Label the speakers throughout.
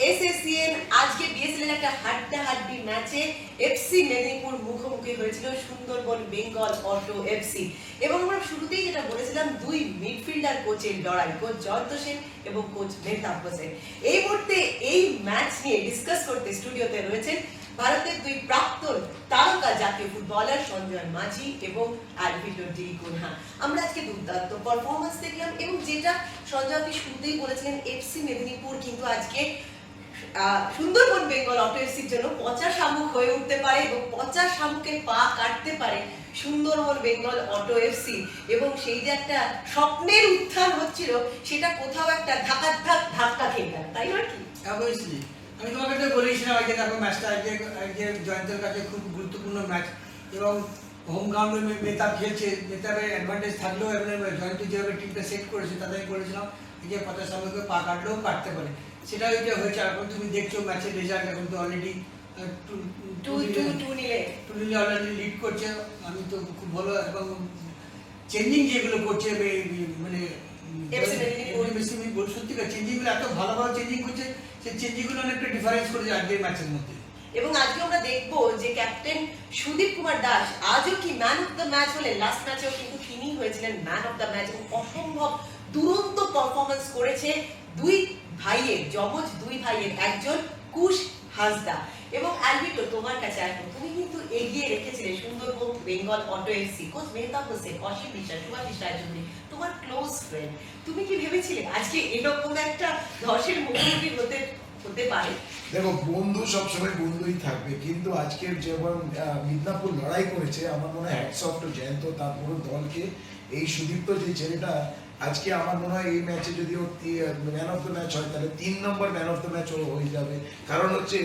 Speaker 1: এসএসসিএন আজকে বিএসএল এর একটা হাড্ডাহাড্ডি ম্যাচে এফসি মেদিনীপুর মুখোমুখি হয়েছিল সুন্দরবন বেঙ্গল অটো এফসি এবং আমরা শুরুতেই যেটা বলেছিলাম দুই মিডফিল্ডার কোচের লড়াই, কোচ জয়ন্ত সেন এবং কোচ মেহতাব হোসেন। এই মুহূর্তে এই ম্যাচ নিয়ে ডিসকাস করতে স্টুডিওতে রয়েছেন ভারতের দুই প্রাক্তন তারকা জাতীয় ফুটবলার সঞ্জয় মাঝি এবং আলভিটো ডি কুনহা। আমরা আজকে দুর্দান্ত পারফরমেন্স দেখলাম এবং যেটা সঞ্জয় আপনি শুরুতেই বলেছিলেন এফসি মেদিনীপুর কিন্তু আজকে সুন্দরবন বেঙ্গল অটো এফসির জন্য পচা শামুক হয়ে উঠতে পারে এবং পচা শামুকের পা কাটতে পারে সুন্দরবন বেঙ্গল অটো এফসি এবং সেই যে একটা স্বপ্নের উত্থান হচ্ছিল সেটা কোথাও একটা ধাক্কা খেয়ে গেল, তাই নয় কি?
Speaker 2: অবশ্যই আমি তোমাকে তো বলেছিলাম আজকে দেখো ম্যাচটা আজকে জয়ন্তের কাছে খুব গুরুত্বপূর্ণ ম্যাচ এবং হোম গ্রাউন্ডে মেহতাব খেলছে, মেহতাবের অ্যাডভান্টেজ থাকলেও জয়ন্ত যেভাবে টিমটা সেট করেছে তাতে আমি বলেছিলাম যে পঞ্চাশ সামনে পা কাটলেও কাটতে পারে, সেটা ওইটা হয়েছে। এখন তুমি দেখছো ম্যাচের রেজাল্ট এখন তো অলরেডি টু নিলে অলরেডি লিড করছে। আমি তো খুব ভালো এবং চেঞ্জিং যেগুলো করছে মানে সত্যিকার চেঞ্জিংগুলো এত ভালোভাবে চেঞ্জিং করছে, সেই চেঞ্জিংগুলো অনেকটা ডিফারেন্স করেছে আজকের ম্যাচের মধ্যে।
Speaker 1: এবং আজকে আমরা দেখবো যে ক্যাপ্টেন সুদীপ কুমার দাস আজও কি ম্যান অফ দ্য ম্যাচ হলেন, লাস্ট ম্যাচেও কিন্তু তিনি হয়েছিলেন ম্যান অফ দ্য ম্যাচ এবং অসম্ভব দুরন্ত পারফরমেন্স করেছে দুই ভাইয়ের, যমজ দুই ভাইয়ের, একজন কুশ হাসদা এবং আলভিটো। তোমার কাছে এখন তুমি কিন্তু এগিয়ে রেখেছিলে Sundarban Bengal Auto FC coach Mehtab Hossain, Asim Biswas, Subhasis Roychowdhury, তোমার ক্লোজ ফ্রেন্ড। তুমি কি ভেবেছিলে আজকে এরকম একটা ধসের মুখোমুখি হতে পারে?
Speaker 3: দেখো, বন্ধু সবসময় বন্ধুই থাকবে, কিন্তু আজকের যেমন মিদনাপুর লড়াই করেছে আমার মনে হয় হ্যাটস অফ টু জয়ন্ত, তার পুরো দলকে। এই সুদীপ্ত যে ছেলেটা আজকে আমার মনে হয় এই ম্যাচে যদি ও ম্যান অফ দ্য ম্যাচ হয় তাহলে 3 number man of the match ও হয়ে যাবে। কারণ হচ্ছে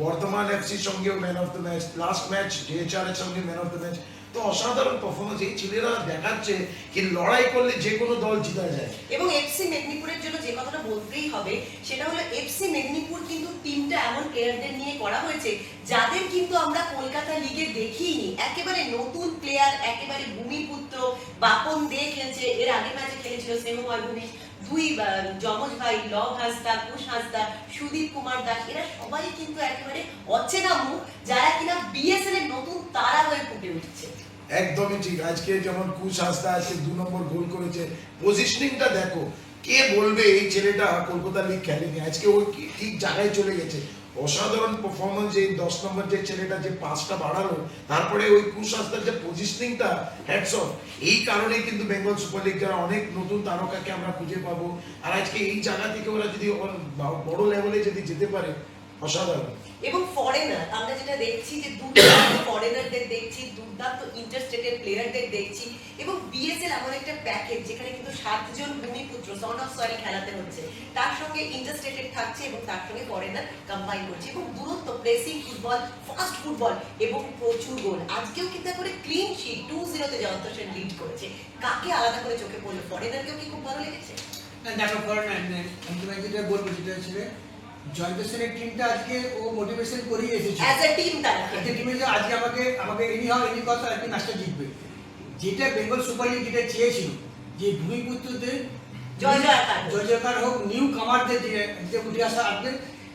Speaker 3: বর্ধমান এফসির সঙ্গেও man of the match, last match JHR এর সঙ্গে ম্যান অফ দ্য ম্যাচ। তো অসাধারণ পারফরমেন্স এই ছেলেরা দেখাচ্ছে কি লড়াই করলে যে কোনো দল জিতা যায়।
Speaker 1: এবং এফসি মেদিনীপুরের জন্য যে কথাটা বলতেই হবে সেটা হলো এফসি মেদিনীপুর কিন্তু তিনটা এমন প্লেয়ারদের নিয়ে করা হয়েছে যাদের কিন্তু আমরা কলকাতা লিগে দেখিনি। একেবারে নতুন প্লেয়ার, একেবারে ভূমিপুত্র বাপন দে খেলছে, এর আগে ম্যাচে খেলেছিল স্নেহময় ভূমি, দুই যমজ ভাই লব হাসদা, কুশ হাসদা, সুদীপ কুমার দাস, এরা সবাই কিন্তু একেবারে অচেনা মুখ যারা কিনা বিএসএল এর নতুন তারা হয়ে ফুটে উঠছে।
Speaker 3: একদমই ঠিক। আজকে যেমন কুশ হাসদা আজকে 2 নম্বর গোল করেছে, পজিশনিংটা দেখো, কে বলবে এই ছেলেটা কলকাতা লিগ খেলেনি, আজকে ও ঠিক জায়গায় চলে গেছে। অসাধারণ পারফরমেন্স। এই 10 নম্বর যে ছেলেটা যে পাসটা বাড়ালো, তারপরে ওই কুশ হাসদার যে পজিশনিংটা, হ্যাটস অফ। এই কারণে কিন্তু বেঙ্গল সুপার লিগ যারা অনেক নতুন তারকাকে আমরা খুঁজে পাবো, আর আজকে এই জায়গা থেকে ওরা যদি বড় লেভেলে যদি যেতে পারে, অসাধারণ।
Speaker 1: এবং ফরেনার আমরা যেটা দেখছি যে দুর্দান্ত ফরেনারদের দেখছি, দুর্দান্ত ইন্টারস্টেটেড প্লেয়ারদের দেখছি এবং বিএসএল এমন একটা প্যাকেজ যেখানে কিন্তু 7 জন ভূমিপুত্র সন অফ সয়েল খেলাতে হচ্ছে, তার সঙ্গে ইন্টারস্টেটেড থাকছে এবং তার সঙ্গে ফরেনার কম্বাইন করছে এবং দুরন্ত প্রেসিং ফুটবল, ফাস্ট ফুটবল এবং প্রচুর গোল। আজকেও কিন্তু করে ক্লিন শিট 2-0 তে জয়ন্ত সেন লিড করেছে। কাকে আলাদা করে চোখে পড়লো? ফরেনারকেও কি খুব ভালো লেগেছে?
Speaker 2: না দেখো, ফরেনার আমি তোমাকে যেটা বলবো যেটা ছিল জয়ন্ত সেনের টিমটা আজকে ও মোটিভেশন করিয়ে এসেছে
Speaker 1: অ্যাজ এ টিম। তারা
Speaker 2: একটা টিমে যে আজকে আমাকে এনি কথা আজকে ম্যাচটা জিতবে, যেটা বেঙ্গল সুপার লিগ যেটা চেয়েছিল যে ভূমিপুত্রদের জয় জয়কার হোক, নিউ কামারদের যে উঠে আসা আসবে,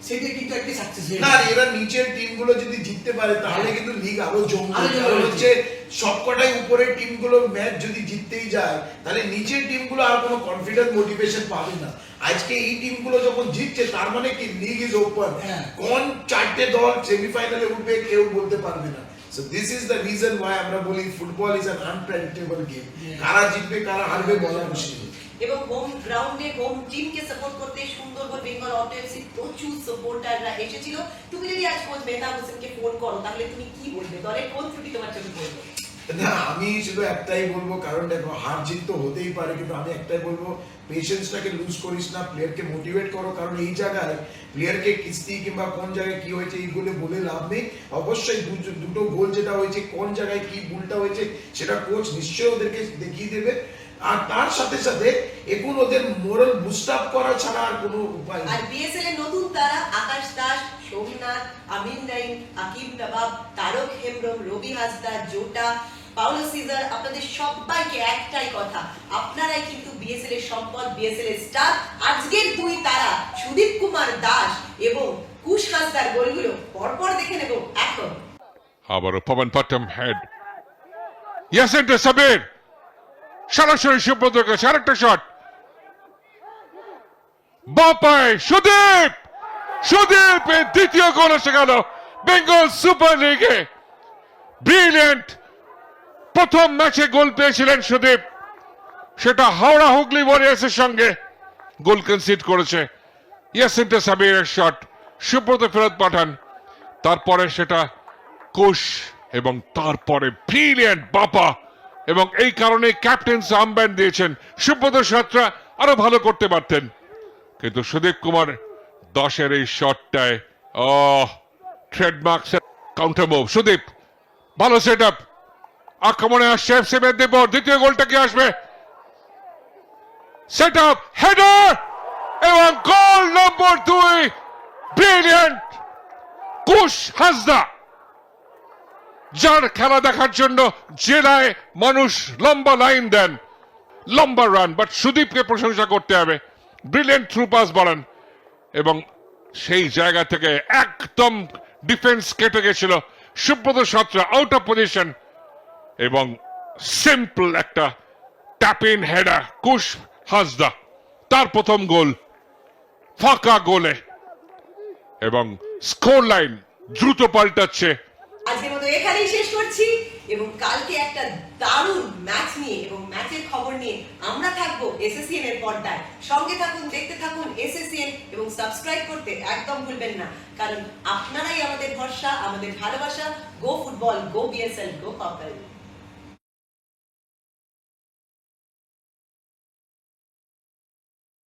Speaker 2: সেটা কিন্তু একটা সাকসেস হয়েছে।
Speaker 3: না, এরা নিচের টিমগুলো যদি জিততে পারে তাহলে কিন্তু লিগ আরো জমবে। কারণ হচ্ছে সবকটাই উপরের টিমগুলো ম্যাচ যদি জিততেই যায় তাহলে নিচের টিমগুলো আর কোনো কনফিডেন্স মোটিভেশন পাবে না। আজকে এই টিমগুলো যখন জিতছে তার মানে কি লিগ ইজ ওপেন। কোন 4টে দল সেমিফাইনালে উঠবে কেউ বলতে পারবে না। So this is the reason why আমরা বলি football is an unpredictable game. কারা জিতবে কারা হারবে বলা মুশকিল।
Speaker 1: এবং হোম গ্রাউন্ডে হোম টিমকে সাপোর্ট করতে সুন্দরবন বেঙ্গল অটো এফসি প্রচুর সাপোর্টাররা এসেছিল। তুমি যদি আজ কোচ মেহতাব হোসেনকে ফোন করো তাহলে তুমি কি বলবে? দলের কোন ত্রুটি তোমার চোখে পড়বে?
Speaker 3: না, আমি শুধু একটাই বলবো, কারণ দেখো হার জিত তো হতেই পারে, কিন্তু আমি একটাই বলবো পেশেন্সটাকে লুজ করিস না, প্লেয়ারকে মোটিভেট করো। কারণ এই জায়গায় প্লেয়ারকে কিস্তি কিংবা কোন জায়গায় কি হয়েছে এইগুলো বলে লাভ নেই। অবশ্যই দুটো গোল যেটা হয়েছে কোন জায়গায় কি ভুলটা হয়েছে সেটা কোচ নিশ্চয়ই ওদেরকে দেখিয়ে দেবে। আর তার সাথে সাথে এখন ওদের মোরাল বুস্ট আপ করা ছাড়া আর কোনো উপায় নেই।
Speaker 1: আর বিএসএল এর নতুন তারা আকাশ দাস, সোমনাথ, আমিন নাইম, আকিব নবাব, তারক হেমব্রম, রবি হাসদা, জোটা, পাউলো সিজার, আপনাদের সবাইকে একটাই কথা, আপনারাই কিন্তু বিএসএল এর সম্পদ, বিএসএল এর স্টার। আজকের দুই তারা সুদীপ কুমার দাস এবং কুশ হাসদার গোলগুলো পরপর দেখে নেব এখন।
Speaker 4: আবারও পবন পট্টম হেড, ইয়াসেন্টার সাবির সরাসরি সুব্রতের কাছে আরেকটা শট, বাপায় সুদীপ, সুদীপের দ্বিতীয় গোল এসে গেল বেঙ্গল সুপার লিগে। ব্রিলিয়েন্ট প্রথম ম্যাচে গোল পেয়েছিলেন সুদীপ, সেটা হাওড়া হুগলি ওয়ারিয়ার্সের সঙ্গে গোল কনসিড করেছে। ইয়াসেন্টার সাবিরের শট সুব্রত ফেরত পাঠান, তারপরে সেটা কোষ এবং তারপরে ব্রিলিয়েন্ট বাপা, এবং এই কারণে ক্যাপ্টেন আর্মব্যান্ড দিয়েছেন। সুব্রত শটটা আরো ভালো করতে পারতেন, কিন্তু সুদীপ কুমার দাসের এই শটটায় ট্রেডমার্ক কাউন্টার মুভ। সুদীপ ভালো সেট আপ, আক্রমণে আসছে এফসি মেদিনীপুর, দ্বিতীয় গোলটা কি আসবে? সেট আপ, হেডার এবং গোল নম্বর 2, ব্রিলিয়েন্ট কুশ হাসদা, যার খেলা দেখার জন্য জেলায় মানুষ লম্বা লাইন দেন, লম্বা রান, বাট সুদীপকে প্রশংসা করতে হবে। ব্রিলিয়েন্ট থ্রু পাস বলেন, এবং সেই জায়গা থেকে একদম ডিফেন্স কেটে গেছিল। সুব্রত শটটা আউট অফ পজিশন এবং সিম্পল একটা ট্যাপ ইন হেডার কুশ হাসদা, তার প্রথম গোল ফাঁকা গোলে, এবং স্কোর লাইন দ্রুত পাল্টাচ্ছে।
Speaker 1: আজকের মতো এখানেই শেষ করছি, এবং কালকে একটা দারুণ ম্যাচ নিয়ে এবং ম্যাচের খবর নিয়ে আমরা থাকবো এসএসসিএন এর পর্দায়। সঙ্গে থাকুন, দেখতে থাকুন এসএসসিএন, এবং সাবস্ক্রাইব করতে একদম ভুলবেন না, কারণ আপনারাই আমাদের ভরসা, আমাদের ভালোবাসা। গো ফুটবল, গো বিএসএল, গো কাপ্তান।